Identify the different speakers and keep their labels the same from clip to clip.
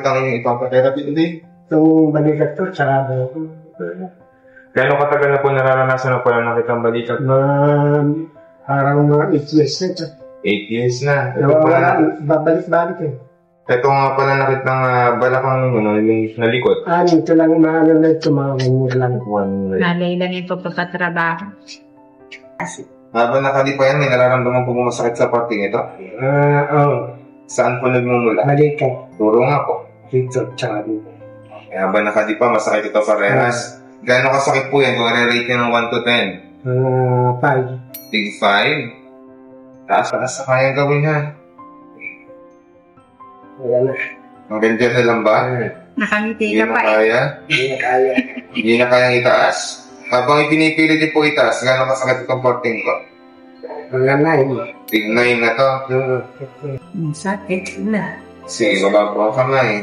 Speaker 1: Ang ipapatherapy hindi?
Speaker 2: Itong balikat ko, tsaka
Speaker 1: Gano'ng katagal na po nararanasan na po lang nakita ang balikat?
Speaker 2: parang mga 8 years na ito.
Speaker 1: 8 years na.
Speaker 2: Babalik-balik eh.
Speaker 1: Ito nga pala nakit ng balakang na likod.
Speaker 2: Ito lang maano na ito, mga ganyan lang.
Speaker 3: Nalay lang yung pagpapatrabaho.
Speaker 1: Habang nakalipa yan, may nararamdaman po masakit sa parting ito?
Speaker 2: Oo.
Speaker 1: Saan po nagmumula?
Speaker 2: Balikat.
Speaker 1: Turo nga po.
Speaker 2: Dito, tsaka dito.
Speaker 1: Habang nakalipa, masakit ito parehas. Gano'ng kasakit po yan kung i-rate nyo ng 1 to 10?
Speaker 2: 5.
Speaker 1: Big 5? Taas sa kayang gawin ha.
Speaker 2: Wala na.
Speaker 1: Hanggang dyan na lang ba?
Speaker 3: Nakangiti
Speaker 1: Hindi
Speaker 3: ka
Speaker 1: na
Speaker 3: pa eh.
Speaker 1: kaya?
Speaker 2: Hindi na kaya.
Speaker 1: Hindi na kayang itaas? Habang ipinipilit din po itaas, gano'ng kasakit itong parting ko?
Speaker 2: Wala na eh.
Speaker 1: Big 9 na to.
Speaker 3: Sakit na.
Speaker 1: Sige, wala po ka na eh.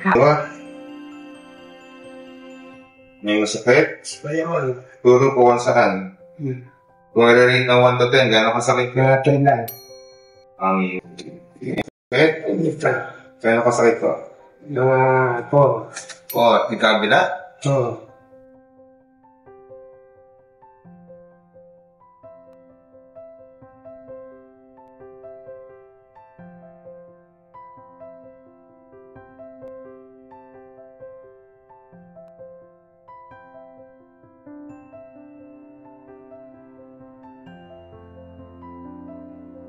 Speaker 1: Diba? May masakit?
Speaker 2: Ayun.
Speaker 1: Turo po kung saan. Kung i-rate ng 1 to 10, gano'ng kasakit ko?
Speaker 2: Mga 10 lang.
Speaker 1: Ang sakit? Gano'ng kasakit ko?
Speaker 2: Mga 4.
Speaker 1: O, di kabila?
Speaker 2: Oo.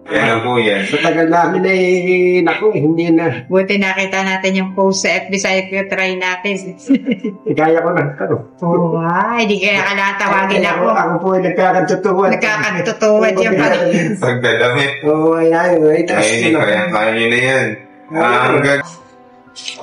Speaker 1: Yan na po yan.
Speaker 2: Sa tagal namin ay, naku, hindi na.
Speaker 3: Buti nakita natin yung post sa FB sa try natin.
Speaker 2: Kaya ko na.
Speaker 3: Oo, hindi kaya kailangan tawagin ako.
Speaker 2: Ako po ay nagkakatutuwan.
Speaker 3: Nagkakatutuwan yan pa.
Speaker 1: Pagdadamit.
Speaker 2: Oo, ay,
Speaker 1: Ay, kaya nyo na yan.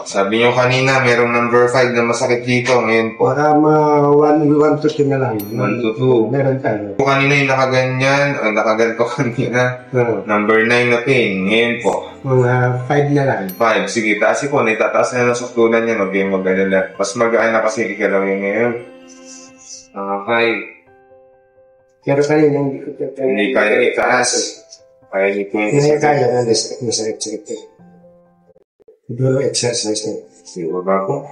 Speaker 1: Sabi nyo kanina, merong number 5 na masakit dito. Ngayon po.
Speaker 2: Baka 1 to 10 na lang.
Speaker 1: 1 to 2.
Speaker 2: Meron tayo.
Speaker 1: Po kanina yung nakaganyan, ang nakaganto kanina. Number 9 na pin. Ngayon po.
Speaker 2: Mga 5 na lang.
Speaker 1: 5. Sige, taas po. Naitataas na ng suktunan yan. Huwag kayong mag-alala. Mas magaan na kasi ikalawin ngayon. 5.
Speaker 2: Pero kanina,
Speaker 1: Hindi kaya itaas. Kaya hindi po yung
Speaker 2: hindi kaya na masakit-sakit eh. Siguro exercise eh.
Speaker 1: Siguro ba po?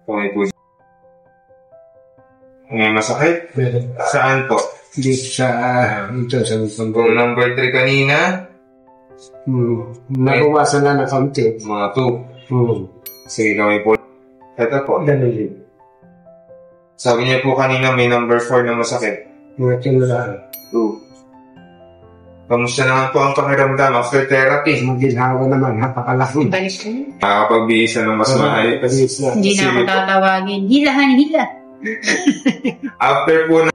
Speaker 1: Kung ito may masakit?
Speaker 2: Meron.
Speaker 1: Saan po?
Speaker 2: Dito sa, ito sa
Speaker 1: Kung number 3 kanina,
Speaker 2: nabawasan na ng kaunti.
Speaker 1: mga 2. Sige, kami po. Ito po.
Speaker 2: Ganun din.
Speaker 1: Sabi niya po kanina may number 4 na masakit.
Speaker 2: Mga tinulahan.
Speaker 1: 2. Kamusta naman po ang pakiramdam after therapy?
Speaker 2: Maginhawa naman, napakalaki.
Speaker 3: Balik ko.
Speaker 1: Nakakapag-biisa ng mas maayos.
Speaker 3: Hindi na ako tatawagin. Hila.
Speaker 1: After po